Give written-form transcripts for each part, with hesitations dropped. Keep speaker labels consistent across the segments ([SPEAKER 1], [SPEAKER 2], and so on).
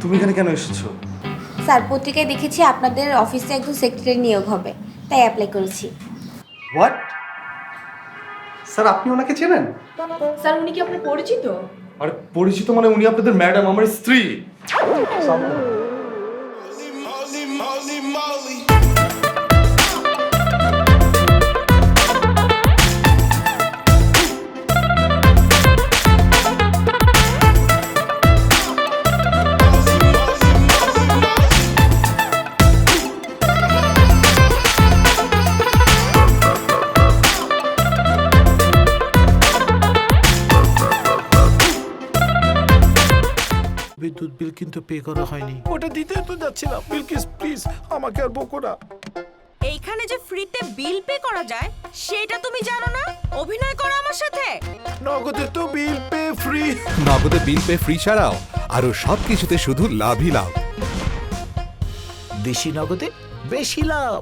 [SPEAKER 1] তুমি এখানে কেন এসেছো?
[SPEAKER 2] স্যার, পত্রিকায় দেখেছি আপনাদের অফিসে একজন সেক্রেটারি নিয়োগ হবে, তাই অ্যাপ্লাই করেছি।
[SPEAKER 1] হোয়াট? স্যার আপনি ওনাকে চেনেন?
[SPEAKER 3] স্যার উনি কি আপনার পরিচিত?
[SPEAKER 1] আর পরিচিত মানে উনি আপনাদের ম্যাডাম, আমার স্ত্রী।
[SPEAKER 4] বিদ্যুৎ বিল কিন্তু পে করা হয়নি। ওটা দিতে তো যাচ্ছিলাম। বিলকিস প্লিজ আমাকে আর বকো না।
[SPEAKER 5] এইখানে যে ফ্রিতে বিল পে করা যায় সেটা তুমি জানো না? অভিনয় করো আমার সাথে।
[SPEAKER 4] নগদে তো বিল পে ফ্রি।
[SPEAKER 6] নগদে বিল পে ফ্রি ছাড়াও আরো সবকিছুতে শুধু লাভই লাভ।
[SPEAKER 4] দেশি নগদে বেশি লাভ।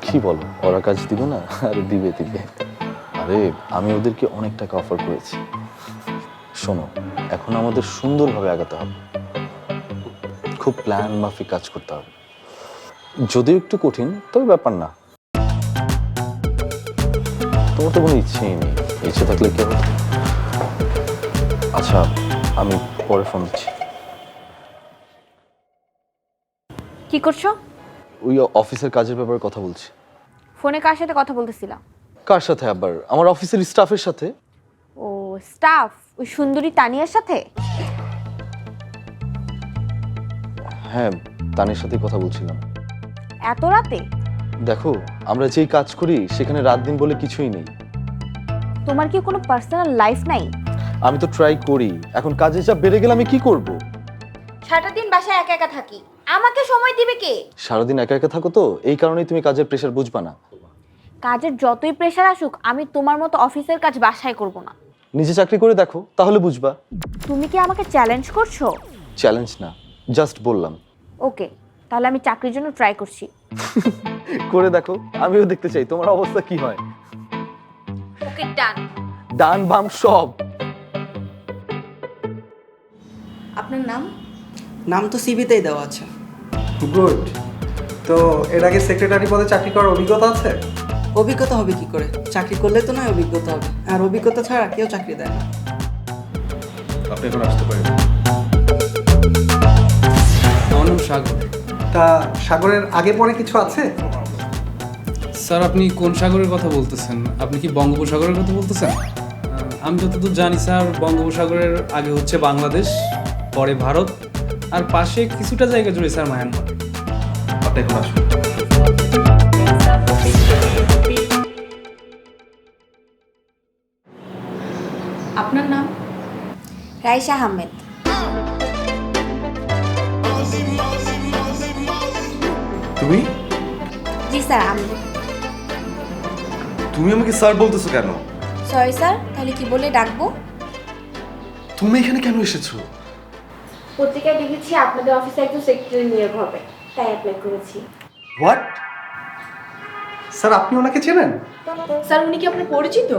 [SPEAKER 7] কি বলো, ওরা কাজ দিবে না? আরে দিবে দিবে। আরে আমি ওদেরকে অনেক টাকা অফার করেছি। শোনো, এখন আমাদের সুন্দরভাবে আগাতে হবে, খুব প্ল্যান মাফিক কাজ করতে হবে। যদিও একটু কঠিন, তবে ব্যাপার না। তোমার তো কোনো ইচ্ছেই নেই, ইচ্ছে থাকলে কি হবে? আচ্ছা, আমি পরে ফোন দিচ্ছি।
[SPEAKER 2] কি করছো?
[SPEAKER 7] ওই অফিসের কাজের ব্যাপারে কথা বলছি।
[SPEAKER 2] ফোনে কার সাথে কথা বলতেছিলাম?
[SPEAKER 7] কার সাথে আবার? আমার অফিসের স্টাফের সাথে।
[SPEAKER 2] ও স্টাফ, ওই সুন্দরী তানিয়ার সাথে?
[SPEAKER 7] হ্যাঁ, তানির সাথে কথা বলছিলাম।
[SPEAKER 2] এত রাতে?
[SPEAKER 7] দেখো, আমরা যেই কাজ করি সেখানে রাত দিন বলে কিছুই নেই।
[SPEAKER 2] তোমার কি কোনো পার্সোনাল লাইফ নাই?
[SPEAKER 7] আমি তো ট্রাই করি, এখন কাজের চাপ বেড়ে গেলে আমি কি করব?
[SPEAKER 2] সারাটা দিন বাসায় একা একা থাকি, আমাকে সময় দিবে কে?
[SPEAKER 7] সারাদিন একা একা থাকো তো, এই কারণেই তুমি কাজের প্রেশার বুঝবা না।
[SPEAKER 2] কাজের যতই প্রেশার আসুক, আমি তোমার মতো অফিসের কাজ বাসায় করব না।
[SPEAKER 7] নিজে চাকরি করে দেখো, তাহলে বুঝবা।
[SPEAKER 2] তুমি কি আমাকে চ্যালেঞ্জ করছো?
[SPEAKER 7] চ্যালেঞ্জ না, জাস্ট বললাম।
[SPEAKER 2] ওকে, তাহলে আমি চাকরির জন্য ট্রাই করছি।
[SPEAKER 7] করে দেখো, আমিও দেখতে চাই তোমার অবস্থা কি হয়।
[SPEAKER 2] ওকে, ডান।
[SPEAKER 7] ডান বাম সব।
[SPEAKER 2] আপনার নাম?
[SPEAKER 8] নাম তো সিভিতেই দেওয়া আছে।
[SPEAKER 9] গুড। তো এর আগে সেক্রেটারি পদে চাকরি করার অভিজ্ঞতা আছে?
[SPEAKER 8] অভিজ্ঞতা হবে কি করে? চাকরি করলে তো নয় অভিজ্ঞতা হবে, আর অভিজ্ঞতা ছাড়া কেউ চাকরি দেয় না।
[SPEAKER 1] আপনি এখন আসতে পারেন।
[SPEAKER 10] আমার নাম সাগর।
[SPEAKER 9] তা সাগরের আগে পরে কিছু আছে?
[SPEAKER 10] স্যার আপনি কোন সাগরের কথা বলতেছেন? আপনি কি বঙ্গোপসাগরের কথা বলতেছেন? আমি যতদূর জানি স্যার, বঙ্গোপসাগরের আগে হচ্ছে বাংলাদেশ, পরে ভারত, আর পাশে কিছুটা জায়গা জুড়ে স্যার মায়ানমার।
[SPEAKER 1] আপনি এখন আসুন।
[SPEAKER 3] আপনার নাম?
[SPEAKER 2] রাইসা আহমেদ।
[SPEAKER 1] তুমি?
[SPEAKER 2] জি স্যার, আমি।
[SPEAKER 1] তুমি আমাকে স্যার বলতেছো কেন?
[SPEAKER 2] সরি স্যার, তাহলে কি বলে ডাকবো?
[SPEAKER 1] তুমি এখানে কেন এসেছো?
[SPEAKER 2] পত্রিকায় দেখেছি আপনাদের অফিসে একজন সেক্রেটারি নিয়োগ হবে, তাই অ্যাপ্লাই করেছি।
[SPEAKER 9] হোয়াট? স্যার আপনি ওনাকে চেনেন?
[SPEAKER 3] স্যার উনি কি আপনার পরিচিত?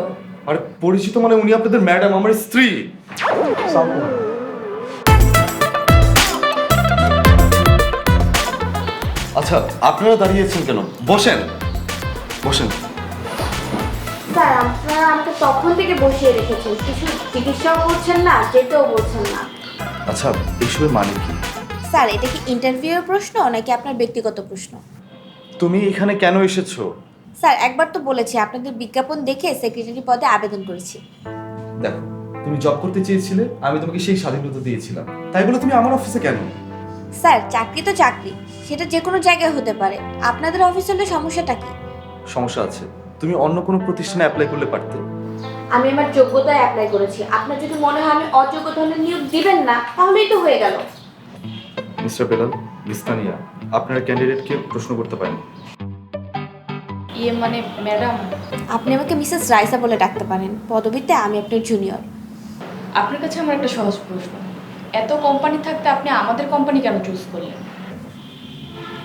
[SPEAKER 1] আর পরিচিত মানে উনি আপনাদের ম্যাডাম, আমার স্ত্রী। আচ্ছা, আপনারা দাঁড়িয়েছেন কেন? বসেন বসেন।
[SPEAKER 2] স্যার, আপনারা আমাকে তখন থেকে বসিয়ে রেখেছেন, কিছু চিকিৎসাও করছেন না, যেতেও বলছেন না।
[SPEAKER 1] আচ্ছা, এইসবের মানে কি?
[SPEAKER 2] স্যার, এটা কি ইন্টারভিউয়ের প্রশ্ন নাকি আপনার ব্যক্তিগত প্রশ্ন?
[SPEAKER 1] তুমি এখানে কেন এসেছো?
[SPEAKER 2] স্যার, একবার তো বলেছি আপনাদের বিজ্ঞাপন দেখে সেক্রেটারি পদে আবেদন করেছি।
[SPEAKER 1] দেখো, তুমি জব করতে চেয়েছিলে, আমি তোমাকে সেই স্বাধীনতা দিয়েছিলাম, তাই বলে তুমি আমার অফিসে কেন?
[SPEAKER 2] স্যার, চাকরি তো চাকরি, সেটা যে কোনো জায়গায় হতে পারে। আপনাদের অফিস হলে সমস্যাটা কি?
[SPEAKER 1] সমস্যা আছে, তুমি অন্য কোনো প্রতিষ্ঠানে অ্যাপ্লাই করলে পারতে।
[SPEAKER 2] আমি আমার যোগ্যতায় অ্যাপ্লাই করেছি। আপনার যদি মনে হয় আমি অযোগ্য তাহলে নিয়োগ দিবেন না, তাহলেই তো হয়ে গেল।
[SPEAKER 1] মিস্টার বেলাল, মিস তানিয়া, আপনার ক্যান্ডিডেটকে প্রশ্ন করতে পারেন।
[SPEAKER 3] ইয়ে মানে ম্যাডাম,
[SPEAKER 2] আপনি আমাকে মিসেস রাইসা বলে ডাকতে পারেন। পদবিতে আমি আপনার জুনিয়র।
[SPEAKER 3] আপনার কাছে আমার একটা সহজ প্রশ্ন, এত কোম্পানি থাকতে আপনি আমাদের কোম্পানি কেন চুজ করলেন?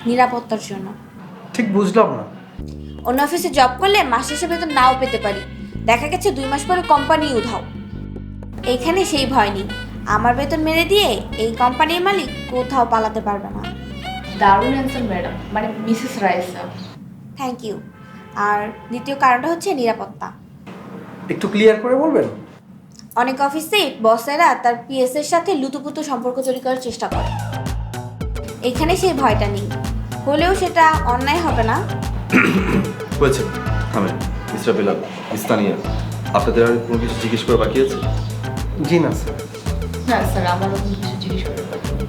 [SPEAKER 2] নিরাপত্তার জন্য।
[SPEAKER 9] ঠিক বুঝলাম না।
[SPEAKER 2] অন্য অফিসে জব করলে মাস শেষে বেতন নাও পেতে পারি। দেখা গেছে 2 মাস পরে কোম্পানি উধাও। এইখানে সেই ভয় নেই। আমার বেতন মেরে দিয়ে এই কোম্পানির মালিক কোথাও পালাতে পারবে না।
[SPEAKER 3] দারুণ অ্যান্সার ম্যাডাম, মানে মিসেস রাইসা।
[SPEAKER 2] Thank you. আর দ্বিতীয় কারণটা হচ্ছে নিরাপত্তা।
[SPEAKER 9] একটু ক্লিয়ার করে বলবেন?
[SPEAKER 2] অনেক অফিসে বসেরা তার পিএস এর সাথে লুতুপুতু সম্পর্ক তৈরি করার চেষ্টা করে। এখানে সেই ভয়টা নেই, হলেও সেটা অন্যায় হবে না।
[SPEAKER 1] হয়েছে, থামেন। মিস্টার বেলাল, মিস তানিয়া, আপনাদের আর কোনো কিছু জিজ্ঞেস করা বাকি আছে?
[SPEAKER 9] জি না স্যার।
[SPEAKER 3] না স্যার, আমার ওরকম কিছু জিজ্ঞেস করার বাকি নেই।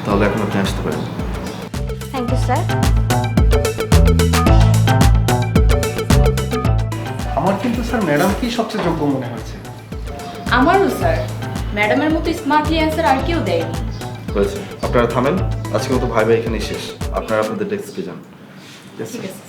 [SPEAKER 1] তাহলে এখন আপনি আসতে পারেন।
[SPEAKER 2] Thank you sir.
[SPEAKER 9] আমার কিন্তু স্যার ম্যাডামকেই সবচেয়ে যোগ্য মনে হয়েছে।
[SPEAKER 3] আমারও স্যার, ম্যাডামের মতো স্মার্টলি অ্যান্সার আর কেউ দেয়নি।
[SPEAKER 1] হয়েছে, আপনারা থামেন। আজকের মতো ভাই ভাই এখানেই শেষ। আপনারা আপনাদের ডেস্কে যান।
[SPEAKER 3] ঠিক আছে।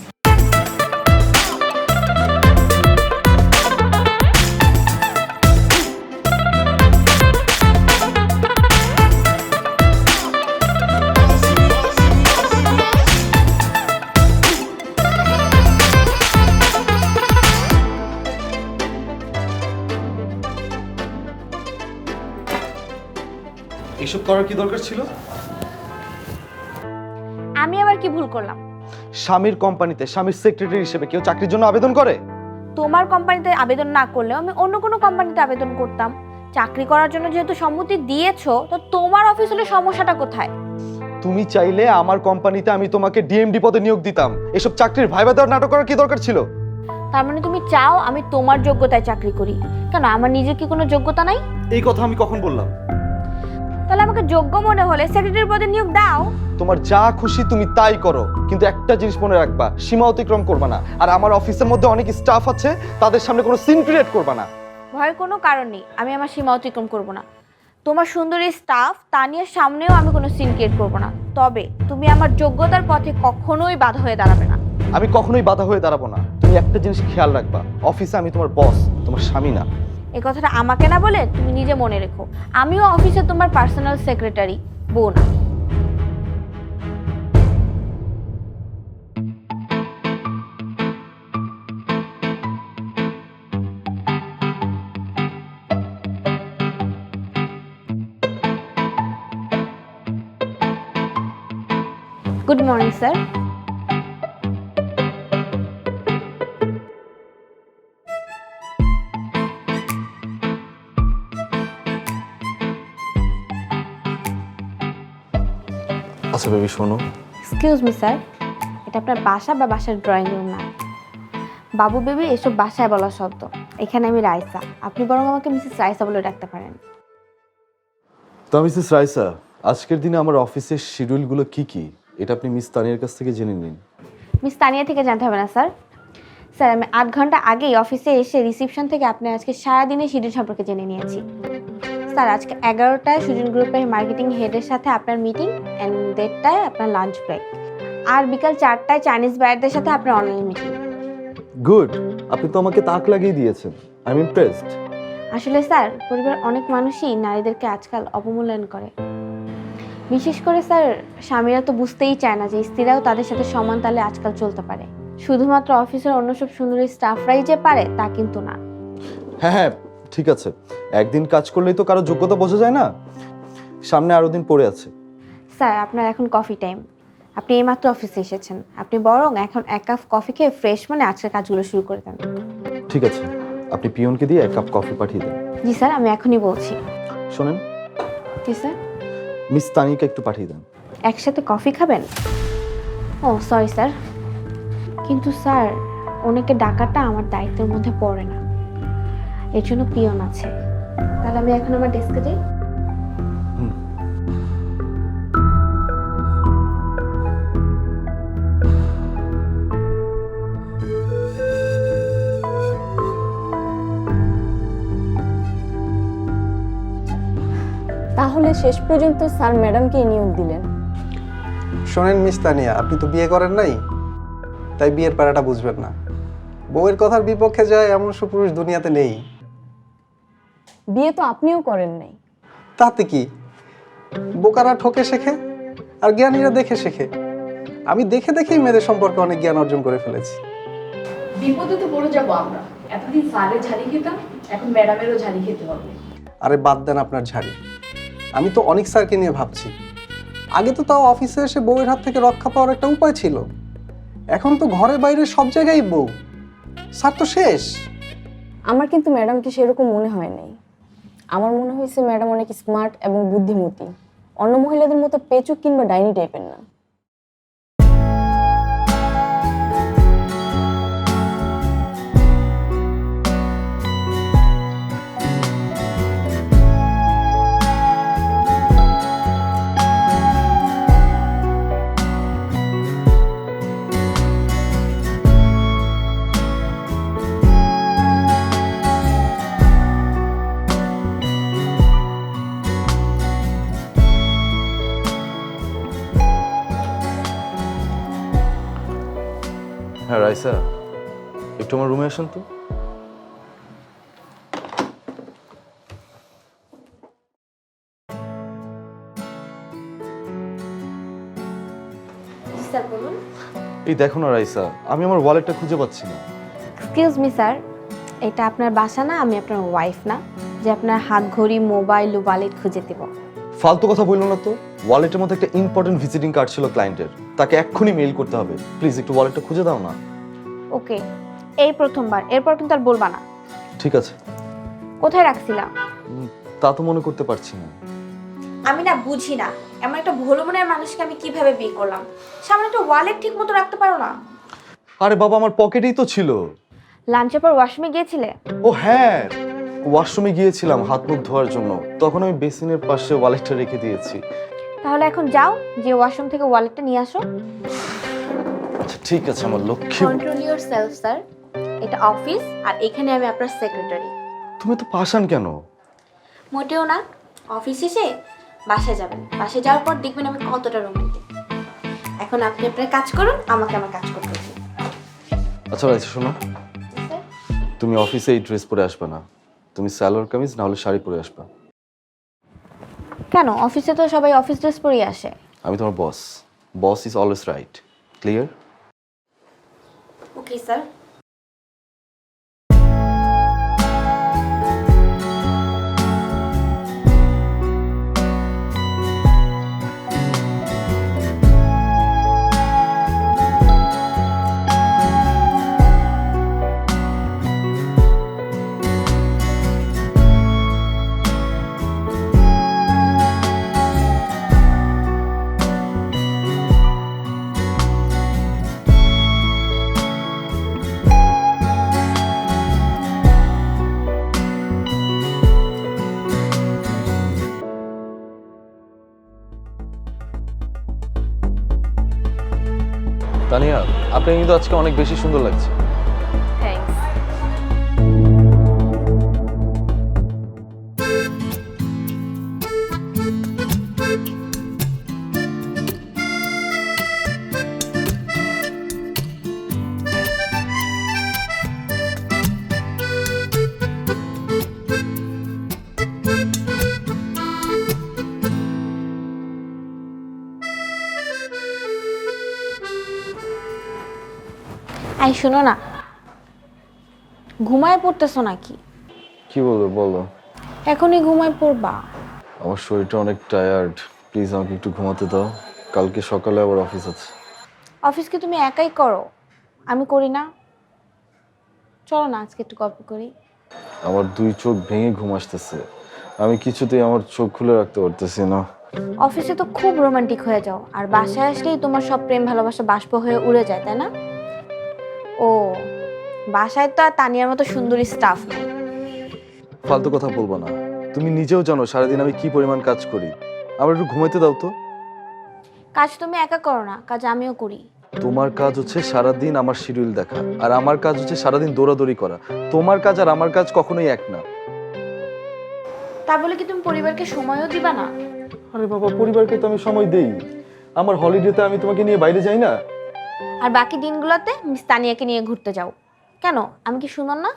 [SPEAKER 1] এইসব করার কি দরকার ছিল?
[SPEAKER 2] আমি আবার কি ভুল করলাম?
[SPEAKER 1] স্বামীর কোম্পানিতে স্বামীর সেক্রেটারি হিসেবে কেউ চাকরির জন্য আবেদন করে?
[SPEAKER 2] তোমার কোম্পানিতে আবেদন না করলেও আমি অন্য কোনো কোম্পানিতে আবেদন করতাম। চাকরি করার জন্য যেহেতু সম্মতি দিয়েছো, তো তোমার অফিস হলে সমস্যাটা কোথায়?
[SPEAKER 1] তুমি চাইলে আমার কোম্পানিতে আমি তোমাকে ডিএমডি পদে নিয়োগ দিতাম। এসব চাকরির ভাইবা দেওয়ার নাটক করার কি দরকার ছিল?
[SPEAKER 2] তার মানে তুমি চাও আমি তোমার যোগ্যতায় চাকরি করি? কেন, আমার নিজের কি কোনো যোগ্যতা নাই?
[SPEAKER 1] এই কথা আমি কখন বললাম?
[SPEAKER 2] তাহলে আমাকে যোগ্য মনে হলে সেক্রেটারি পদে নিয়োগ দাও।
[SPEAKER 1] তোমার যা খুশি তুমি তাই করো, কিন্তু একটা জিনিস মনে রাখবা, সীমা অতিক্রম করবা না। আর আমার অফিসের মধ্যে অনেক স্টাফ আছে, তাদের সামনে কোনো সিন ক্রিয়েট করবা না।
[SPEAKER 2] ভয়ের কোনো কারণ নেই, আমি আমার সীমা অতিক্রম করবো না। তোমার সুন্দরী স্টাফ তানিয়ার সামনেও আমি কোনো সিন ক্রিয়েট করবো না। তবে তুমি আমার যোগ্যতার পথে কখনোই বাধা হয়ে দাঁড়াবে না।
[SPEAKER 1] আমি কখনোই বাধা হয়ে দাঁড়াবো না। তুমি একটা জিনিস খেয়াল রাখবা, অফিসে আমি তোমার বস, তোমার স্বামী না।
[SPEAKER 2] এই কথাটা আমাকে না বলে তুমি নিজে মনে রেখো, আমিও অফিসে তোমার পার্সোনাল সেক্রেটারি, বউ না। Good morning sir.
[SPEAKER 7] আচ্ছা বেবি শোনো,
[SPEAKER 2] এক্সকিউজ মি স্যার, এটা আপনার বাসা বা বাসার ড্রয়িং রুম না। বাবু বেবি এসব বাসায় বলা শব্দ। এখানে আমি রাইসা, আপনি বরং আমাকে মিসেস রাইসা বলে ডাকতে পারেন।
[SPEAKER 1] তো মিসেস রাইসা, আজকের দিনে আমার অফিসের শিডিউলগুলো কি কি, এটা আপনি মিস তানিয়ার কাছ থেকে জেনে নিন।
[SPEAKER 2] মিস তানিয়া থেকে জানতে হবে না স্যার। স্যার আমি 8 ঘন্টা আগেই অফিসে এসে রিসিপশন থেকে আপনার আজকে সারাদিনের শিডিউল সম্পর্কে জেনে নিয়েছি। স্যার আজকে 11টায় সুজন গ্রুপের মার্কেটিং হেডের সাথে আপনার মিটিং, অ্যান্ড 1:30টায় আপনার লাঞ্চ ব্রেক, আর বিকাল 4টায় চাইনিজ বায়ারদের সাথে আপনার অনলাইন মিটিং।
[SPEAKER 1] গুড, আপনি তো আমাকে তাক লাগিয়ে দিয়েছেন। I am impressed.
[SPEAKER 2] আসলে স্যার পরিবারের অনেক মানুষই নারীদেরকে আজকাল অবমূল্যায়ন করে। বিশেষ করে স্যার স্বামীরা তো বুঝতেই চায় না যে স্ত্রীরাও তাদের সাথে সমান তালে আজকাল চলতে পারে। শুধুমাত্র অফিসের অন্য সব সুন্দরী স্টাফরাই যে পারে তা কিন্তু না।
[SPEAKER 1] হ্যাঁ হ্যাঁ ঠিক আছে, একদিন কাজ করলেই তো কারো যোগ্যতা বোঝা যায় না। সামনে আরো দিন পড়ে আছে।
[SPEAKER 2] স্যার আপনার এখন কফি টাইম, আপনি এইমাত্র অফিসে এসেছেন। আপনি বরং এখন 1 কাপ কফি খেয়ে ফ্রেশ মনে আজকের কাজগুলো শুরু করে দেন।
[SPEAKER 1] ঠিক আছে, আপনি পিয়নকে দিয়ে 1 কাপ কফি পাঠিয়ে দেন।
[SPEAKER 2] জি স্যার, আমি এখনই বলছি।
[SPEAKER 1] শোনেন,
[SPEAKER 2] জি স্যার।
[SPEAKER 1] মিস তানিয়াকে একটু পাঠিয়ে দেন।
[SPEAKER 2] একসাথে কফি খাবেন? ও সরি স্যার, কিন্তু স্যার ওনাকে ডাকাটা আমার দায়িত্বের মধ্যে পড়ে না, এর জন্য পিয়ন আছে। তাহলে আমি এখন আমার ডেস্কে যাই।
[SPEAKER 11] তাহলে শেষ পর্যন্ত স্যার ম্যাডামকে নিয়োগ দিলেন?
[SPEAKER 9] শোনেন মিস তানিয়া, আপনি তো বিয়ে করেন নাই, তাই বিয়ের প্যারাটা বুঝবেন না। বউয়ের কথার বিপক্ষে যায় এমন সুপুরুষ দুনিয়াতে নেই।
[SPEAKER 11] বিয়ে তো আপনিও করেন নাই।
[SPEAKER 9] তাতে কি, বোকারা ঠকে শেখে আর জ্ঞানীরা দেখে শেখে। আমি দেখে দেখেই মেয়েদের সম্পর্কে অনেক জ্ঞান অর্জন করে ফেলেছি।
[SPEAKER 3] বিপদে তো পড়ে যাবো আমরা। এতদিন স্যারের ঝাড়ি খেতাম, এখন ম্যাডামেরও ঝাড়ি খেতে হবে।
[SPEAKER 9] আরে বাদ দেন আপনার ঝাড়ি, আমি তো অনেক স্যারকে নিয়ে ভাবছি। আগে তো তাও অফিসে এসে বউয়ের হাত থেকে রক্ষা পাওয়ার একটা উপায় ছিল, এখন তো ঘরে বাইরে সব জায়গায় বউ। স্যার তো শেষ।
[SPEAKER 11] আমার কিন্তু ম্যাডামকে সেরকম মনে হয় নাই। আমার মনে হয়েছে ম্যাডাম অনেক স্মার্ট এবং বুদ্ধিমতী, অন্য মহিলাদের মতো পেচুক কিংবা ডাইনি টাইপের না।
[SPEAKER 7] হ্যাঁ রাইসা, একটু আমার রুমে আসেন তো।
[SPEAKER 2] স্যার বলুন।
[SPEAKER 1] এই দেখো না রাইসা, আমি আমার ওয়ালেটটা খুঁজে পাচ্ছি না।
[SPEAKER 2] এক্সকিউজ মি স্যার, এটা আপনার বাসা না, আমি আপনার ওয়াইফ না যে আপনার হাত ঘড়ি, মোবাইল, ওয়ালেট খুঁজে দেব।
[SPEAKER 1] ফালতু কথা বললো না তো। ওয়ালেটের মধ্যে একটা ইম্পর্টেন্ট ভিজিটিং কার্ড ছিল ক্লায়েন্টের, তাকে এক্ষুনি মেইল করতে হবে। প্লিজ একটু ওয়ালেটটা খুঁজে দাও না।
[SPEAKER 2] ওকে, এই প্রথমবার, এরপর কিন্তু আর বলবা না।
[SPEAKER 1] ঠিক আছে।
[SPEAKER 2] কোথায় রাখছিলাম?
[SPEAKER 1] তা তো মনে করতে পারছি না।
[SPEAKER 2] আমি না বুঝি না, এমন একটা ভোলো মনের মানুষকে আমি কিভাবে বিয়ে করলাম। সামনে একটা ওয়ালেট ঠিক মতো রাখতে পারো না?
[SPEAKER 1] আরে বাবা, আমার পকেটেই তো ছিল।
[SPEAKER 2] লাঞ্চের পর ওয়াশরুমে গিয়েছিলে?
[SPEAKER 1] ও হ্যাঁ, ওয়াশরুমে গিয়েছিলাম হাত মুখ ধোয়ার জন্য, তখন আমি বেসিনের পাশে ওয়ালেটটা রেখে দিয়েছি।
[SPEAKER 2] তাহলে এখন যাও, যে ওয়াশরুম থেকে ওয়ালেটটা নিয়ে আসো।
[SPEAKER 1] আচ্ছা ঠিক আছে আমার Lakshmi.
[SPEAKER 2] Control your self sir, এটা অফিস আর এখানে আমি আপনার সেক্রেটারি।
[SPEAKER 1] তুমি তো পাশান কেন?
[SPEAKER 2] মোটেও না। অফিস শেষে বাসায় যাবেন, বাসায় যাওয়ার পর দেখবেন আমি কতটা রোমান্টিক। এখন আপনি আপনার কাজ করুন, আমাকে আমার কাজ করতে দিন।
[SPEAKER 1] আচ্ছা রাইসা শোনো, তুমি অফিসে এই ড্রেস পরে আসবে না, তুমি সালোয়ার কামিজ না হলে শাড়ি পরে আসবে।
[SPEAKER 2] কেন? অফিসে তো সবাই অফিস ড্রেস পরেই আসে।
[SPEAKER 1] আমি তোমার boss, boss is always right. Clear?
[SPEAKER 2] Okay sir.
[SPEAKER 7] Tania, আপনি কিন্তু আজকে অনেক বেশি সুন্দর লাগছে।
[SPEAKER 2] থ্যাঙ্কস। আই শোনো না, ঘুমায় পড়তেছো নাকি?
[SPEAKER 7] কি বলবো বলো?
[SPEAKER 2] এখনই ঘুমায় পড়বা?
[SPEAKER 7] আমার শরীরটা অনেক টায়ার্ড, প্লিজ আমাকে একটু ঘুমাতে দাও, কালকে সকালে আবার অফিস আছে।
[SPEAKER 2] অফিস কি তুমি একাই করো? আমি করি না? চলো না আজকে একটু গল্প করি।
[SPEAKER 7] আমার দুই চোখ ভেঙে ঘুম আসতেছে, আমি কিছুতেই আমার চোখ খুলে রাখতে পারতেছি না।
[SPEAKER 2] অফিসে তো খুব রোমান্টিক হয়ে যাও, আর বাসায় আসলেই তোমার সব প্রেম ভালোবাসা বাষ্প হয়ে উড়ে যায়, তাই না? ও, বাসায় তো আর তানিয়ার মতো সুন্দরী স্টাফ নেই।
[SPEAKER 1] ফালতু কথা বলবো না, তুমি নিজেও জানো সারাদিন আমি কি পরিমাণ কাজ করি। আমার একটু ঘুমাইতে দাও তো।
[SPEAKER 2] কাজ তুমি একা করো না, কাজ আমিও করি।
[SPEAKER 1] তোমার কাজ হচ্ছে সারাদিন আমার শিডিউল দেখা, আর আমার কাজ হচ্ছে সারাদিন দৌড়াদৌড়ি করা। তোমার কাজ আর আমার কাজ কখনোই এক না।
[SPEAKER 2] তা বলে কি তুমি পরিবারকে সময়ও দিবা না?
[SPEAKER 1] আরে বাবা, পরিবারকে তো আমি সময় দেই। আমার হলিডেতে আমি তোমাকে নিয়ে বাইরে যাই না?
[SPEAKER 2] আর বাকি দিনগুলোতে মিস তানিয়াকে নিয়ে ঘুরতে যাও। কেন, আমি কি শুনুন না?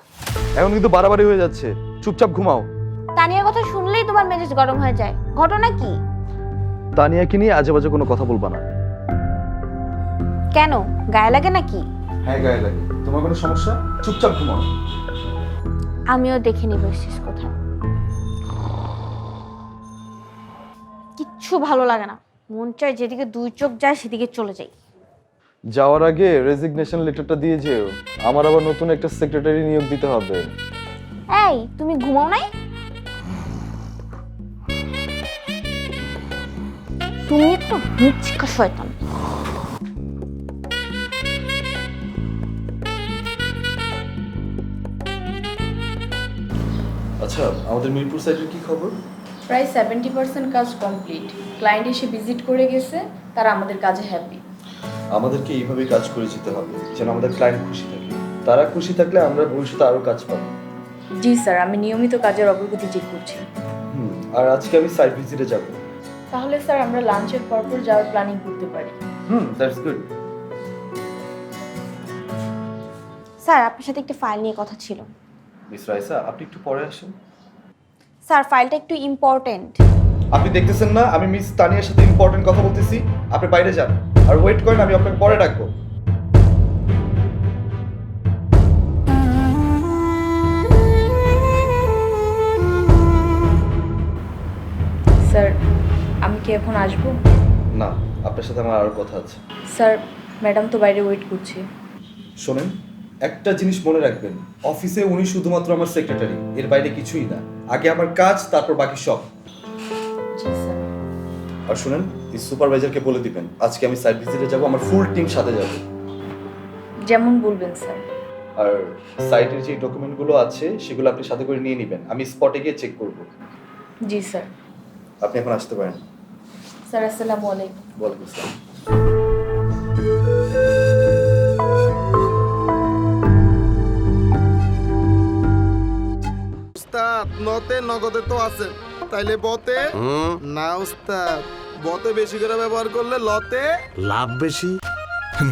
[SPEAKER 1] এখন কিন্তু বাড়াবাড়ি হয়ে যাচ্ছে, চুপচাপ ঘুমাও।
[SPEAKER 2] তানিয়ার কথা শুনলেই তোমার মেজাজ গরম হয়ে যায়, ঘটনা কি?
[SPEAKER 1] তানিয়াকে নিয়ে আজে বাজে কোনো কথা বলবা না।
[SPEAKER 2] কেন, গায়ে লাগে নাকি?
[SPEAKER 1] হ্যাঁ, গায়ে লাগে। তোমার কোনো সমস্যা? চুপচাপ ঘুমাও।
[SPEAKER 2] আমিও দেখে নিব শেষ কোথায়। কিচ্ছু ভালো লাগে না, মন চায় যেদিকে দুই চোখ যায় সেদিকে চলে যাই।
[SPEAKER 1] যাওয়ার আগে রেজিগনেশন লেটারটা দিয়ে যেও, আমার আবার নতুন একটা সেক্রেটারি নিয়োগ দিতে হবে।
[SPEAKER 2] এই, তুমি ঘুমাও নাই? তুমি একটু মুচকা শয়তান।
[SPEAKER 7] আচ্ছা, আমাদের মিরপুর সাইডের কি খবর?
[SPEAKER 3] প্রায় 70% কাজ কমপ্লিট। ক্লায়েন্ট এসে ভিজিট করে গেছে, তারা আমাদের কাজে হ্যাপি।
[SPEAKER 1] আমাদেরকে এইভাবে কাজ করে যেতে হবে যেন আমাদের ক্লায়েন্ট খুশি থাকে। তারা খুশি থাকলে আমরা ভবিষ্যতে আরো কাজ পাবো।
[SPEAKER 3] জি স্যার, আমি নিয়মিত কাজের অগ্রগতি চেক করছি।
[SPEAKER 1] আর আজকে আমি সাইট ভিজিটে যাব।
[SPEAKER 3] তাহলে স্যার আমরা লাঞ্চের পর যাওয়ার প্ল্যানিং করতে পারি।
[SPEAKER 1] That's good.
[SPEAKER 2] স্যার, আপনার সাথে একটা ফাইল নিয়ে কথা ছিল।
[SPEAKER 1] মিস রাইসা, আপনি একটু পরে আসেন।
[SPEAKER 2] স্যার, ফাইলটা একটু ইম্পর্টেন্ট।
[SPEAKER 1] আপনি দেখতেছেন না আমি মিস তানিয়ার সাথে ইম্পর্টেন্ট কথা বলতেছি? আপনি বাইরে যান আর ওয়েট করেন, আমি আপনাকে পরে ডাকবো।
[SPEAKER 3] স্যার, আমি কি এখন আসবো?
[SPEAKER 1] না, আপনার সাথে আমার আরো কথা আছে।
[SPEAKER 3] স্যার, ম্যাডাম তো বাইরে ওয়েট করছে।
[SPEAKER 1] শোনেন, একটা জিনিস মনে রাখবেন, অফিসে উনি শুধুমাত্র আমার সেক্রেটারি, এর বাইরে কিছুই না। আগে আমার কাজ, তারপর বাকি সব।
[SPEAKER 3] জি স্যার।
[SPEAKER 1] আর শুনেন, এই সুপারভাইজারকে বলে দিবেন আজকে আমি সাইট ভিজিটে যাব, আমার ফুল টিম সাথে যাবে।
[SPEAKER 3] যেমন বলবেন স্যার।
[SPEAKER 1] আর সাইটের যে ডকুমেন্টগুলো আছে সেগুলো আপনি সাথে করে নিয়ে নেবেন, আমি স্পটে গিয়ে চেক করব।
[SPEAKER 3] জি স্যার।
[SPEAKER 1] আপনি এখন আসতে পারেন।
[SPEAKER 3] স্যার, আসসালামু আলাইকুম।
[SPEAKER 1] ওয়ালাইকুম আসসালাম।
[SPEAKER 12] উস্তাদ, নতে নগদে তো আছে, তাইলে বতে না উস্তাদ, বতে বেশি করে ব্যবহার করলে লতে
[SPEAKER 4] লাভ বেশি।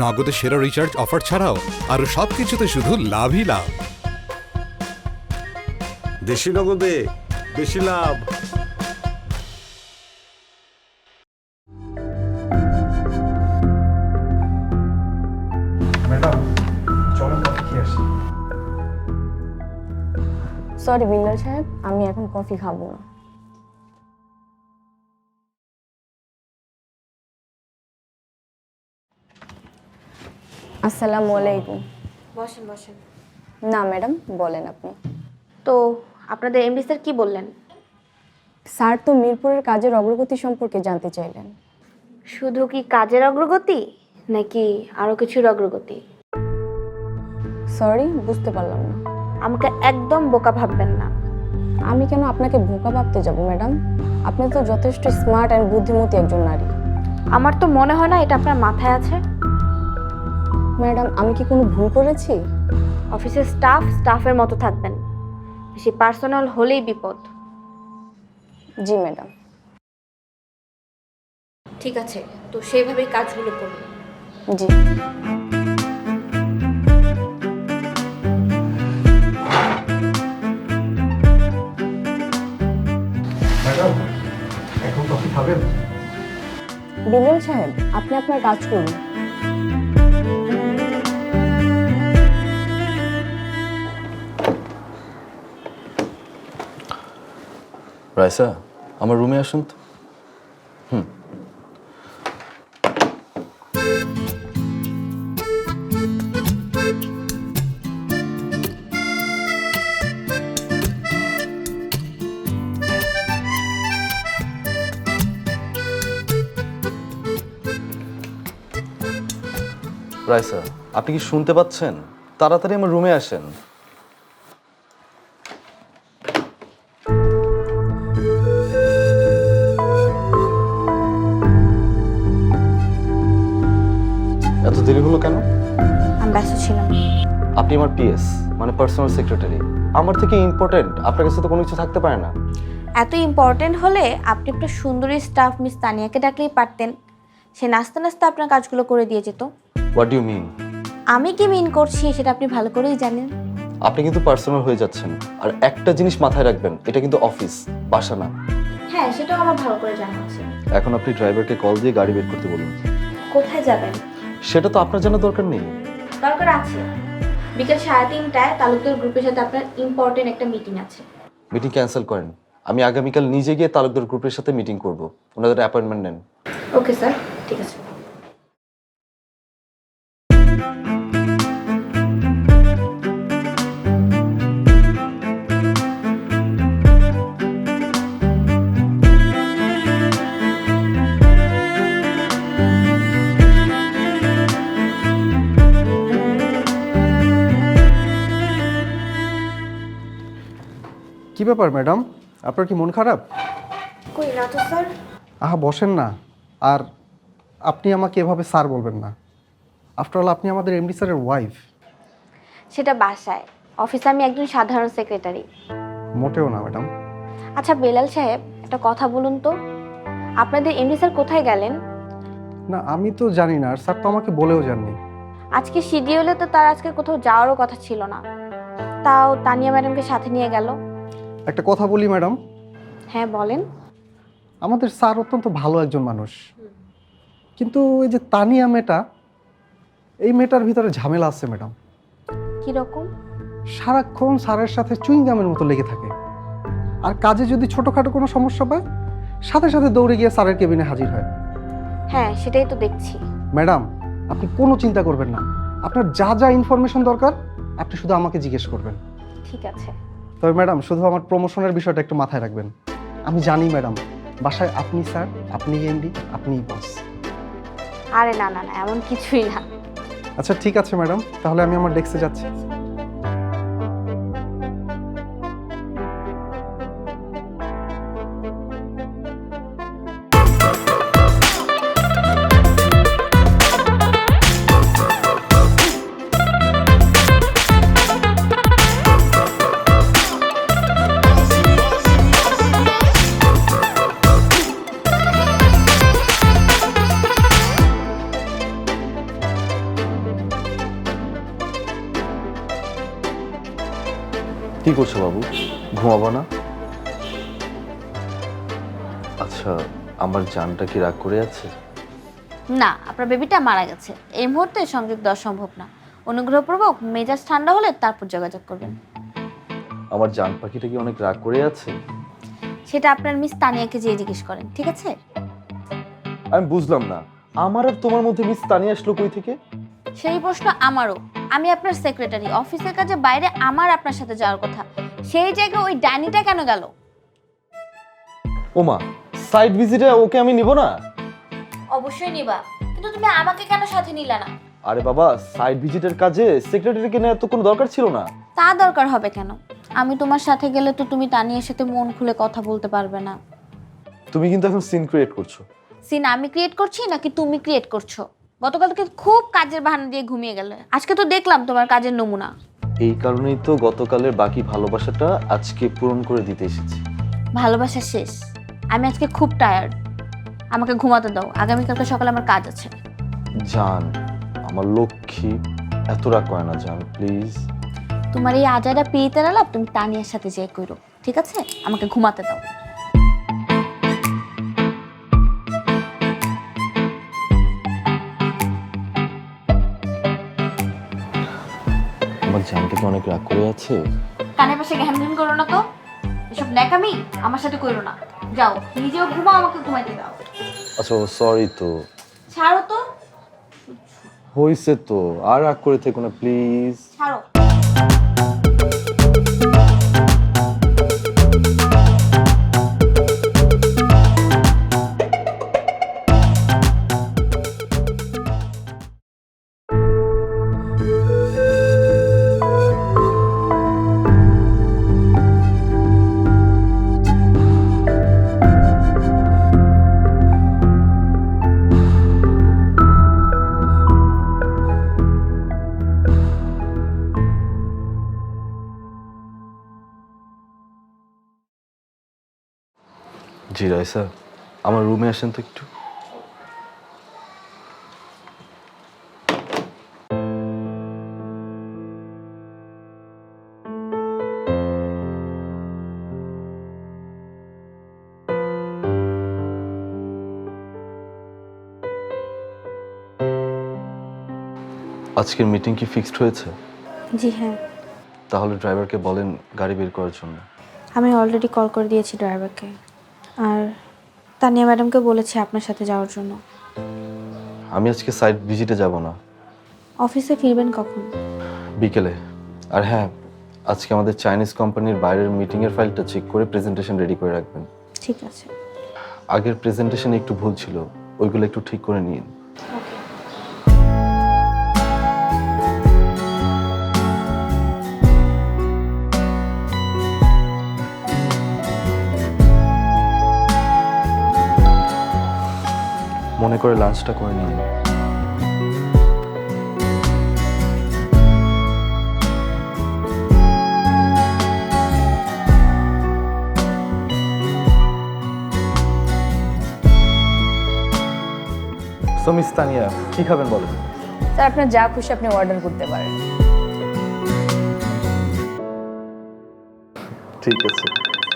[SPEAKER 6] নগদে সেরা রিচার্জ অফার ছাড়াও আরো সবকিছুতে শুধু লাভই লাভ।
[SPEAKER 4] দেশি নগদে বেশি লাভ।
[SPEAKER 1] ম্যাডাম, চলেন কফি খেয়ে আসি।
[SPEAKER 11] সরি বিল্লাল সাহেব, আমি এখন কফি খাবো না। আসসালামু আলাইকুম।
[SPEAKER 2] বসেন বসেন।
[SPEAKER 11] না ম্যাডাম, বলেন আপনি।
[SPEAKER 2] তো আপনাদের এমডি স্যার কি বললেন?
[SPEAKER 11] স্যার তো মিরপুরের কাজের অগ্রগতি সম্পর্কে জানতে চাইলেন।
[SPEAKER 2] শুধু কি কাজের অগ্রগতি নাকি আরো কিছুর অগ্রগতি?
[SPEAKER 11] সরি, বুঝতে পারলাম না।
[SPEAKER 2] আমাকে একদম বোকা ভাববেন না।
[SPEAKER 11] আমি কেন আপনাকে বোকা ভাবতে যাব ম্যাডাম? আপনি তো যথেষ্ট স্মার্ট অ্যান্ড বুদ্ধিমতী একজন নারী।
[SPEAKER 2] আমার তো মনে হয় না এটা আপনার মাথায় আছে।
[SPEAKER 11] ম্যাডাম, আমি কি কোনো ভুল করেছি?
[SPEAKER 2] অফিসের স্টাফের মতো থাকবেন, বেশি পার্সোনাল হলেই বিপদ।
[SPEAKER 11] জি ম্যাডাম।
[SPEAKER 2] ঠিক আছে, তো সেইভাবেই কাজগুলো করুন।
[SPEAKER 11] জি।
[SPEAKER 1] ম্যাডাম, এখন কফি খাবেন?
[SPEAKER 11] বিল্লাল সাহেব, আপনি আপনার কাজ করুন।
[SPEAKER 7] রাইসা, আমার রুমে আসুন তো। রাইসা, আপনি কি শুনতে পাচ্ছেন? তাড়াতাড়ি আমার রুমে আসেন। এত দেরি হলো কেন?
[SPEAKER 2] আমি ব্যস্ত ছিলাম।
[SPEAKER 7] আপনি আমার পিএস, মানে পার্সোনাল সেক্রেটারি। আমার থেকে ইম্পর্টেন্ট আপনার কাছে তো কোনো কিছু থাকতে পারে না।
[SPEAKER 2] এত ইম্পর্টেন্ট হলে আপনি আপনার সুন্দরী স্টাফ মিস তানিয়াকে ডাকলেই পারতেন। সে নাচতে নাচতে আপনার কাজগুলো করে দিয়ে যেত।
[SPEAKER 7] What you mean?
[SPEAKER 2] আমি কি মিন করছি সেটা আপনি ভালো করেই জানেন।
[SPEAKER 7] আপনি কিন্তু পার্সোনাল হয়ে যাচ্ছেন। আর একটা জিনিস মাথায় রাখবেন, এটা কিন্তু অফিস, বাসা না।
[SPEAKER 2] হ্যাঁ, সেটাও আমার ভালো করে জানা আছে।
[SPEAKER 7] এখন আপনি ড্রাইভারকে কল দিয়ে গাড়ি বের করতে বলুন।
[SPEAKER 2] কোথায় যাবেন?
[SPEAKER 7] সেটা তো আপনার জানার দরকার নেই।
[SPEAKER 2] দরকার আছে। বিকেল 3:30টায় তালুকদার গ্রুপের সাথে আপনার ইম্পর্টেন্ট একটা মিটিং আছে।
[SPEAKER 7] মিটিং ক্যান্সেল করেন। আমি আগামীকাল নিজে গিয়ে তালুকদার গ্রুপের সাথে মিটিং করব। ওনাদের অ্যাপয়েন্টমেন্ট নেন।
[SPEAKER 2] ওকে স্যার, ঠিক আছে।
[SPEAKER 9] কি ব্যাপার ম্যাডাম, আপনার কি মন খারাপ?
[SPEAKER 2] কই না তো স্যার।
[SPEAKER 9] আহা বসেন না। আর আপনি আমাকে এভাবে স্যার বলবেন না। আফটার অল আপনি আমাদের এমডি স্যারের ওয়াইফ।
[SPEAKER 2] সেটা বাসায়, অফিসে আমি একজন সাধারণ সেক্রেটারি।
[SPEAKER 9] মোটেও না ম্যাডাম।
[SPEAKER 2] আচ্ছা বেলাল সাহেব, একটা কথা বলুন তো, আপনাদের এমডি স্যার কোথায় গেলেন?
[SPEAKER 9] না আমি তো জানি না, আর স্যার তো আমাকে বলেও যাননি।
[SPEAKER 2] আজকে শিডিউলে তো তার আজকে কোথাও যাওয়ারও কথা ছিল না, তাও তানিয়া ম্যাডামকে সাথে নিয়ে গেল।
[SPEAKER 9] একটা কথা বলি ম্যাডাম।
[SPEAKER 2] হ্যাঁ বলেন।
[SPEAKER 9] আমাদের স্যার অত্যন্ত ভালো একজন মানুষ, কিন্তু এই যে তানিয়া মেয়েটা, এই মেয়েটার ভিতরে ঝামেলা আছে ম্যাডাম।
[SPEAKER 2] কিরকম?
[SPEAKER 9] সারাক্ষণ স্যারের সাথে চুইংগামের মতো লেগে থাকে, আর কাজে যদি ছোটোখাটো কোনো সমস্যা পায় সাথে সাথে দৌড়ে গিয়ে স্যারের কেবিনে হাজির হয়।
[SPEAKER 2] হ্যাঁ সেটাই তো দেখছি।
[SPEAKER 9] ম্যাডাম আপনি কোনো চিন্তা করবেন না, আপনার যা যা ইনফরমেশন দরকার আপনি শুধু আমাকে জিজ্ঞেস করবেন।
[SPEAKER 2] ঠিক আছে।
[SPEAKER 9] তবে ম্যাডাম শুধু আমার প্রমোশনের বিষয়টা একটু মাথায় রাখবেন। আমি জানি ম্যাডাম, বাসায় আপনি স্যার, আপনি এমডি, আপনিই বস।
[SPEAKER 2] আরে না না না, এমন কিছুই না।
[SPEAKER 9] আচ্ছা ঠিক আছে ম্যাডাম, তাহলে আমি আমার ডেস্কে যাচ্ছি।
[SPEAKER 7] কি করছো বাবু, ঘুমাবো না? আচ্ছা আমার জানটা কি রাগ করে আছে?
[SPEAKER 2] না, আপনার বেবিটা মারা গেছে, এই মুহূর্তে সংযোগ দেওয়া সম্ভব না। অনুগ্রহপূর্বক মেজাজ ঠান্ডা হলে তারপর যোগাযোগ করবেন।
[SPEAKER 7] আমার জান পাখিটা কি অনেক রাগ করে আছে?
[SPEAKER 2] সেটা আপনার মিস তানিয়াকে যেয়ে জিজ্ঞেস করেন, ঠিক আছে?
[SPEAKER 7] আমি বুঝলাম না, আমার আর তোমার মধ্যে মিস তানিয়া আসলো কই থেকে?
[SPEAKER 2] সেই প্রশ্ন আমারও। আমি আপনার সেক্রেটারি, অফিসের কাজে বাইরে আমার আপনার সাথে যাওয়ার কথা, সেই জায়গায় ওই ডাইনিটা কেন গেল?
[SPEAKER 7] ওমা, সাইড ভিজিটে ওকে আমি নিব না?
[SPEAKER 2] অবশ্যই নিবা, কিন্তু তুমি আমাকে কেন সাথে নিলা না?
[SPEAKER 7] আরে বাবা, সাইড ভিজিটের কাজে সেক্রেটারিকে নেওয়ার তো কোনো দরকার ছিল না।
[SPEAKER 2] তা দরকার হবে কেন? আমি তোমার সাথে গেলে তো তুমি তানিয়ার সাথে মন খুলে কথা বলতে পারবে না।
[SPEAKER 7] তুমি কিন্তু এখন সিন ক্রিয়েট করছো।
[SPEAKER 2] সিন আমি ক্রিয়েট করছি নাকি তুমি ক্রিয়েট করছো? গতকালকে খুব কাজের বাহানা দিয়ে ঘুমিয়ে গেলে, আজকে তো দেখলাম তোমার কাজের নমুনা।
[SPEAKER 7] এই কারণেই তো গতকালের বাকি ভালোবাসাটা আজকে পূরণ করে দিতে এসেছি।
[SPEAKER 2] ভালোবাসা শেষ, আমি আজকে খুব টায়ার্ড, আমাকে ঘুমাতে দাও, আগামীকালকে সকালে আমার কাজ আছে।
[SPEAKER 7] জান, আমার লক্ষ্মী, এত রাগ করে না জান, প্লিজ।
[SPEAKER 2] তোমার এই আজারা পিড়িতে আলাপ তুমি তানিয়ার সাথে যেয়ে কইরো, ঠিক আছে? আমাকে ঘুমাতে দাও।
[SPEAKER 7] আমার জানটা কি অনেক রাগ করে আছে?
[SPEAKER 2] কানের পাশে ঘ্যান ঘ্যান করো না তো, এসব ন্যাকামি আমার সাথে কইরো না। যাও নিজেও ঘুমাও, আমাকে ঘুমাইতে দাও।
[SPEAKER 7] আচ্ছা সরি তো,
[SPEAKER 2] ছাড়ো তো,
[SPEAKER 7] হইছে তো, আর রাগ করে থেকো না প্লিজ।
[SPEAKER 2] ছাড়ো।
[SPEAKER 7] জি রাইসা, আমার রুমে আসেন তো একটু। আজকের মিটিং কি ফিক্সড হয়েছে?
[SPEAKER 2] জি হ্যাঁ,
[SPEAKER 7] তাহলে ড্রাইভারকে বলেন গাড়ি বের করার জন্য।
[SPEAKER 2] আমি অলরেডি কল করে দিয়েছি ড্রাইভারকে, আর তানিয়া ম্যাডামকে বলেছি আপনার সাথে যাওয়ার জন্য।
[SPEAKER 7] আমি আজকে সাইট ভিজিটে যাব না।
[SPEAKER 2] অফিসে ফিরবেন কখন?
[SPEAKER 7] বিকেলে। আর হ্যাঁ, আজকে আমাদের চাইনিজ কোম্পানির বাইরের মিটিংয়ের ফাইলটা চেক করে প্রেজেন্টেশন রেডি করে রাখবেন।
[SPEAKER 2] ঠিক আছে।
[SPEAKER 7] আগের প্রেজেন্টেশনে একটু ভুল ছিল, ওইগুলো একটু ঠিক করে নিন। মনে করে লাঞ্চটা করে নিন।
[SPEAKER 1] সো মিস তানিয়া, কি খাবেন বলেন?
[SPEAKER 11] স্যার আপনার যা খুশি আপনি অর্ডার করতে পারেন।
[SPEAKER 1] ঠিক আছে।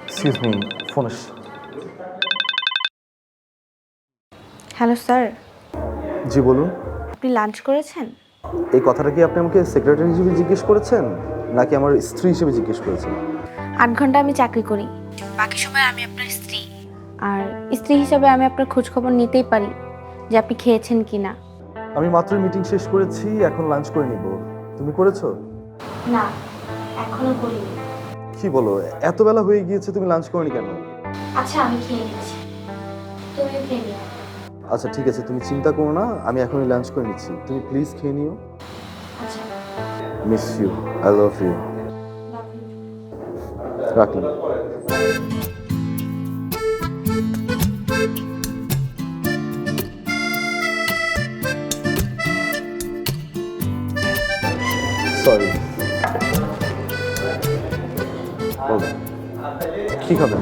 [SPEAKER 1] এক্সকিউজ মি, ফোন আসছে।
[SPEAKER 2] হ্যালো স্যার,
[SPEAKER 1] জি বলুন।
[SPEAKER 2] আপনি লাঞ্চ করেছেন?
[SPEAKER 1] এই কথাটা কি আপনি আমাকে সেক্রেটারি হিসেবে জিজ্ঞেস করেছেন নাকি আমার স্ত্রী হিসেবে জিজ্ঞেস করেছেন?
[SPEAKER 2] 8 ঘন্টা আমি চাকরি করি, বাকি সময় আমি আপনার স্ত্রী। আর স্ত্রী হিসাবে আমি আপনার খোঁজ খবর নিতেই পারি যে আপনি খেয়েছেন কি না।
[SPEAKER 1] আমি মাত্র মিটিং শেষ করেছি, এখন লাঞ্চ করে নিব। তুমি করেছো?
[SPEAKER 2] না, এখনো করিনি।
[SPEAKER 1] কি বলো, এত বেলা হয়ে গিয়েছে, তুমি লাঞ্চ করনি কেন?
[SPEAKER 2] আচ্ছা আমি খেয়ে নিচ্ছি, তুমিও খেয়ে নিও।
[SPEAKER 1] আচ্ছা ঠিক আছে, তুমি চিন্তা করো না, আমি এখনই লাঞ্চ করে নিচ্ছি। তুমি প্লিজ খেয়ে নিও।
[SPEAKER 2] আচ্ছা,
[SPEAKER 1] miss you, I love you. রাখলাম। সরি। কি খাবেন?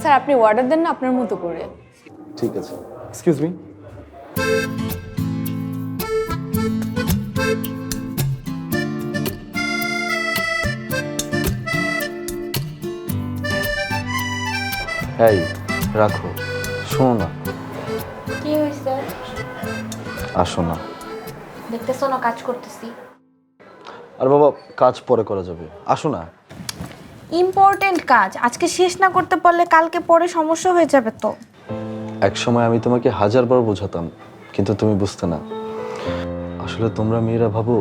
[SPEAKER 11] স্যার আপনি অর্ডার দেন না আপনার মতো করে।
[SPEAKER 1] ঠিক আছে। Excuse me.
[SPEAKER 7] এই রাখো, শোনো না।
[SPEAKER 2] কি হয়েছে?
[SPEAKER 7] আসো না।
[SPEAKER 2] দেখতেছো না কাজ করতেছি।
[SPEAKER 7] আর বাবা, কাজ পরে করা যাবে, আসো না।
[SPEAKER 2] ইম্পর্টেন্ট কাজ আজকে শেষ না করতে পারলে কালকে পরে সমস্যা হয়ে যাবে তো।
[SPEAKER 7] এক সময় আমি তোমাকে 1000বার বোঝাতাম, কিন্তু তুমি বুঝতে না। আসলে তোমরা মেয়েরা ভাবো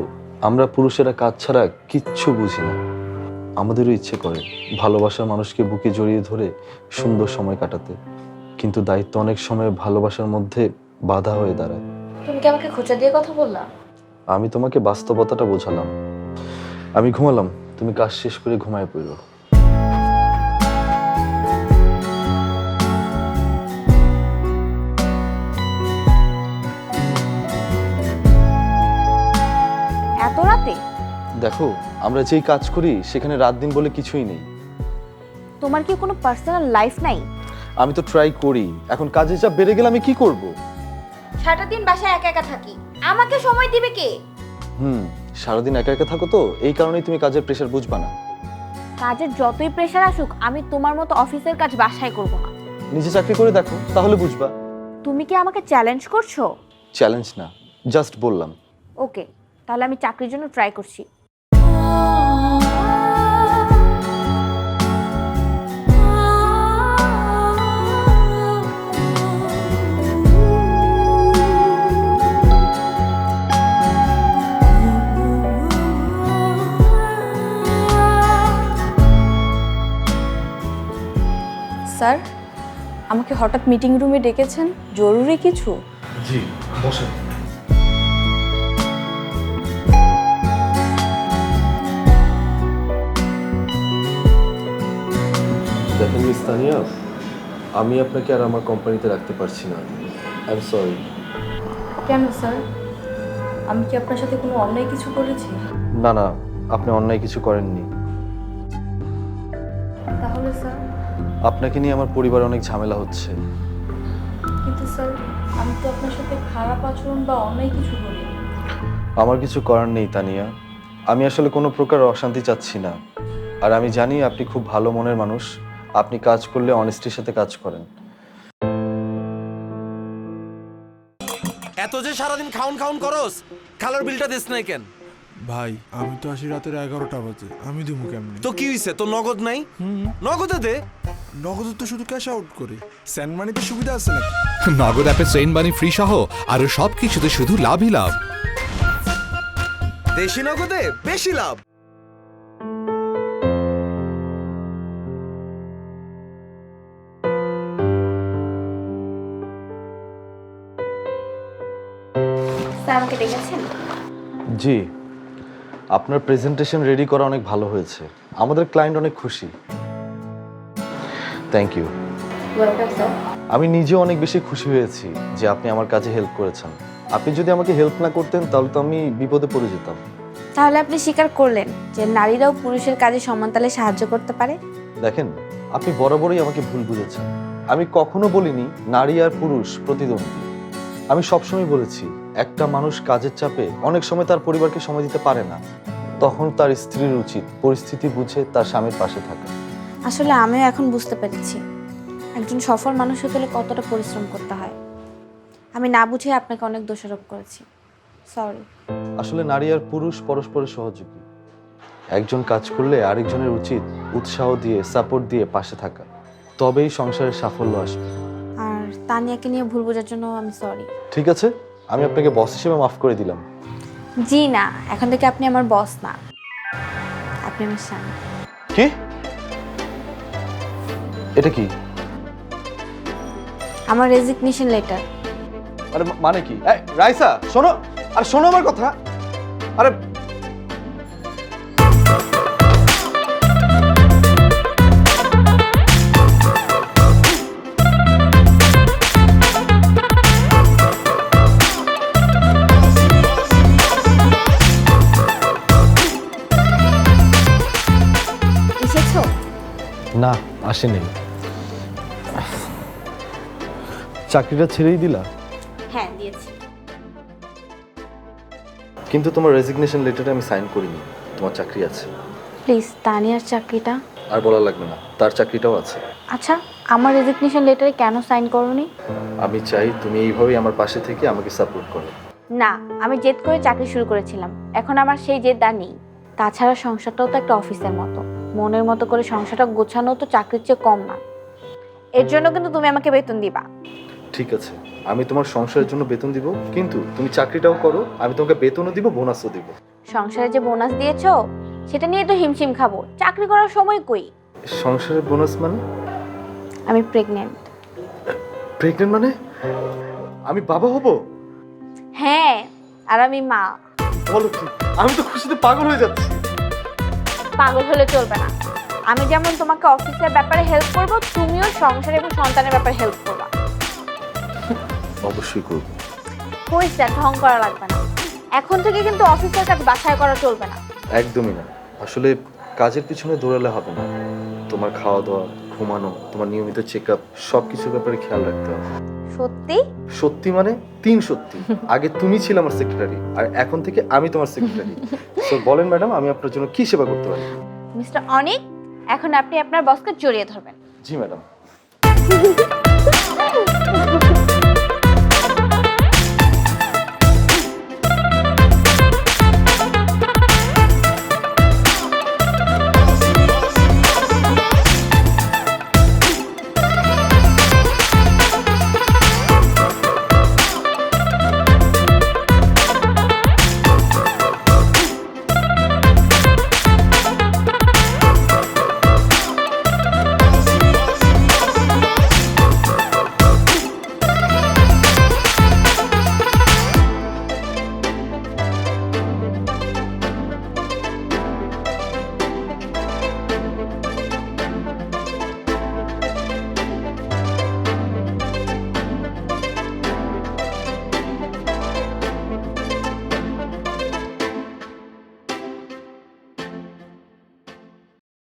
[SPEAKER 7] আমরা পুরুষেরা কাজ ছাড়া কিচ্ছু বুঝি না। আমাদেরও ইচ্ছে করে ভালোবাসার মানুষকে বুকে জড়িয়ে ধরে সুন্দর সময় কাটাতে, কিন্তু দায়িত্ব অনেক সময় ভালোবাসার মধ্যে বাধা হয়ে দাঁড়ায়।
[SPEAKER 2] তুমি কি আমাকে খোঁচা দিয়ে কথা বললা?
[SPEAKER 7] আমি তোমাকে বাস্তবতাটা বোঝালাম। আমি ঘুমালাম, তুমি কাজ শেষ করে ঘুমায় পড়ো।
[SPEAKER 2] এত রাতে?
[SPEAKER 7] দেখো, আমরা যেই কাজ করি সেখানে রাত দিন বলে কিছুই নেই।
[SPEAKER 2] তোমার কি কোনো পার্সোনাল লাইফ নাই?
[SPEAKER 7] আমি তো ট্রাই করি, এখন কাজের চাপ বেড়ে গেলে আমি কি করব?
[SPEAKER 2] সারাটা দিন বাসায় একা একা থাকি, আমাকে সময় দিবে কে?
[SPEAKER 7] সারাদিন একা একা থাকো তো, এই কারণেই তুমি কাজের প্রেশার বুঝবা না।
[SPEAKER 2] কাজের যতই প্রেশার আসুক আমি তোমার মতো অফিসের কাজ বাসায় করব না।
[SPEAKER 7] নিজে চাকরি করে দেখো, তাহলে বুঝবা।
[SPEAKER 2] তুমি কি আমাকে চ্যালেঞ্জ করছো?
[SPEAKER 7] চ্যালেঞ্জ না, জাস্ট বললাম।
[SPEAKER 2] ওকে, তাহলে আমি চাকরির জন্য ট্রাই করছি।
[SPEAKER 11] স্যার আমাকে হঠাৎ মিটিং রুমে ডেকেছেন, জরুরি কিছু?
[SPEAKER 1] জি, বসেন।
[SPEAKER 7] দেখেন মিস তানিয়া, আমি আপনাকে আর আমার কোম্পানিতে রাখতে পারছি না। I am sorry.
[SPEAKER 3] কেন স্যার, আমি কি আপনার সাথে কোনো অন্যায় কিছু করেছি?
[SPEAKER 7] না না, আপনি অন্যায় কিছু করেননি।
[SPEAKER 3] তাহলে স্যার
[SPEAKER 7] আপনাকে নিয়ে আমার পরিবারে অনেক ঝামেলা হচ্ছে।
[SPEAKER 3] কিন্তু স্যার আমি তো আপনার সাথে খারাপ আচরণ বা অন্যায় কিছু করিনি।
[SPEAKER 7] আমার কিছু করার নেই তানিয়া, আমি আসলে কোনো প্রকার অশান্তি চাচ্ছি না। আর আমি জানি আপনি খুব ভালো মনের মানুষ, আপনি কাজ করলে অনেস্টির সাথে কাজ করেন।
[SPEAKER 4] এত যে সারাদিন খাউন খাউন করস, খালার বিলটা দিস নাই কেন?
[SPEAKER 12] ভাই আমি তো আসি রাতের 11টা বাজে, আমি দিমু কেমনি?
[SPEAKER 4] তো কি হইছে, তো নগদ নাই? নগদে দে।
[SPEAKER 12] নগদ তো শুধু ক্যাশ আউট করে, স্যান্ড মানিতে সুবিধা আছে নাকি?
[SPEAKER 6] নগদ অ্যাপে সেন্ড মানি ফ্রি সহ আরো সবকিছুতে শুধু লাভই লাভ।
[SPEAKER 4] দেশি নগদে বেশি লাভ।
[SPEAKER 2] স্যার আমাকে ডেকেছেন?
[SPEAKER 7] জি, আপনার প্রেজেন্টেশন রেডি করা অনেক ভালো হয়েছে, আমাদের ক্লায়েন্ট অনেক খুশি। Thank you.
[SPEAKER 2] Welcome sir.
[SPEAKER 7] আমি নিজেও অনেক বেশি খুশি হয়েছি যে আপনি আমার কাজে হেল্প করেছেন। আপনি যদি আমাকে হেল্প না করতেন তাহলে তো আমি বিপদে পড়ে যেতাম।
[SPEAKER 2] তাহলে আপনি স্বীকার করলেন যে নারীরাও পুরুষের কাজে সমানতালে সাহায্য করতে পারে?
[SPEAKER 7] দেখেন, আপনি বরাবরই আমাকে ভুল বুঝেছেন। আমি কখনো বলিনি নারী আর পুরুষ প্রতিদ্বন্দ্বী। আমি সবসময় বলেছি একটা মানুষ কাজের চাপে অনেক সময় তার পরিবারকে সময় দিতে পারে না, তখন তার স্ত্রীর উচিত পরিস্থিতি বুঝে তার স্বামীর পাশে থাকা।
[SPEAKER 2] আসলে আমিও এখন বুঝতে পেরেছি একজন সফল মানুষ হতে হলে কতটা পরিশ্রম করতে হয়। আমি না বুঝে আপনাকে অনেক দোষারোপ করেছি, সরি।
[SPEAKER 7] আসলে নারী আর পুরুষ পরস্পরের সহযোগী। একজন কাজ করলে আরেকজনের উচিত উৎসাহ দিয়ে, সাপোর্ট দিয়ে পাশে থাকা, তবেই সংসারের সাফল্য আসবে।
[SPEAKER 2] আর তানিয়াকে নিয়ে ভুল বোঝার জন্য আমি সরি।
[SPEAKER 7] ঠিক আছে, আমি আপনাকে বস হিসেবে মাফ করে দিলাম।
[SPEAKER 2] জি না, এখন থেকে আপনি আমার বস না, আপনি আমার স্বামী।
[SPEAKER 7] কি? এটা কি?
[SPEAKER 2] আমার রেজিগনেশন লেটার।
[SPEAKER 7] আরে মানে কি? এই রাইসা শোনো, আর শোনো আমার কথা। আরে
[SPEAKER 2] এসেছো?
[SPEAKER 7] না, আসেনি। চাকরিটা ছেড়েই দিলা?
[SPEAKER 2] হ্যাঁ দিয়েছি।
[SPEAKER 7] কিন্তু তোমার রেজিগনেশন লেটারে আমি সাইন করিনি, তোমার চাকরি আছে।
[SPEAKER 2] প্লিজ তানিয়ার চাকরিটা।
[SPEAKER 7] আর বলা লাগবে না, তার চাকরিটাও আছে।
[SPEAKER 2] আচ্ছা, আমার রেজিগনেশন লেটারে কেন সাইন করোনি?
[SPEAKER 7] আমি চাই তুমি এইভাবেই আমার পাশে থেকে আমাকে সাপোর্ট করো।
[SPEAKER 2] না, আমি জেদ করে চাকরি শুরু করেছিলাম, এখন আমার সেই জেদ আর নেই। তাছাড়া সংসারটাও তো একটা অফিসের মতো, মনের মতো করে সংসারটা গোছানো তো চাকরির চেয়ে কম না। এর জন্য কিন্তু তুমি আমাকে বেতন দিবা।
[SPEAKER 7] ঠিক আছে, আমি তোমার সংসারের জন্য বেতন দিব, কিন্তু তুমি চাকরিটাও করো, আমি তোমাকে বেতনও দিব, বোনাসও দিব।
[SPEAKER 2] সংসারে যে বোনাস দিয়েছো সেটা নিয়ে তো হিমশিম খাবো, চাকরি করার সময় কই?
[SPEAKER 7] সংসারের বোনাস মানে?
[SPEAKER 2] আমি প্রেগনেন্ট।
[SPEAKER 7] প্রেগনেন্ট মানে? আমি বাবা হব?
[SPEAKER 2] হ্যাঁ, আর আমি মা।
[SPEAKER 7] বলো কি? আমি তো খুশিতে পাগল হয়ে যাচ্ছি।
[SPEAKER 2] পাগল হলে চলবে না। আমি যেমন তোমাকে অফিসের ব্যাপারে হেল্প করব, তুমিও সংসার এবং সন্তানের ব্যাপারে হেল্প করবা।
[SPEAKER 7] অবশ্যই করব।
[SPEAKER 2] হইছে, ঢং করা লাগবে না। এখন থেকে কিন্তু অফিসের কাজ বাছাই করা চলবে না।
[SPEAKER 7] একদমই না। আসলে কাজের পিছনে দৌড়ালে হবে না, তোমার খাওয়া দাওয়া, ঘুমানো, তোমার নিয়মিত চেক আপ, সবকিছুর ব্যাপারে খেয়াল রাখতে হবে।
[SPEAKER 2] সত্যি?
[SPEAKER 7] সত্যি মানে 3 সত্যি। আগে তুমি ছিলে আমার সেক্রেটারি, আর এখন থেকে আমি তোমার সেক্রেটারি। তো বলেন ম্যাডাম, আমি আপনার জন্য কি সেবা করতে পারি?
[SPEAKER 2] মিস্টার অনিক, এখন আপনি আপনার বসকে জড়িয়ে ধরবেন।
[SPEAKER 7] জি ম্যাডাম।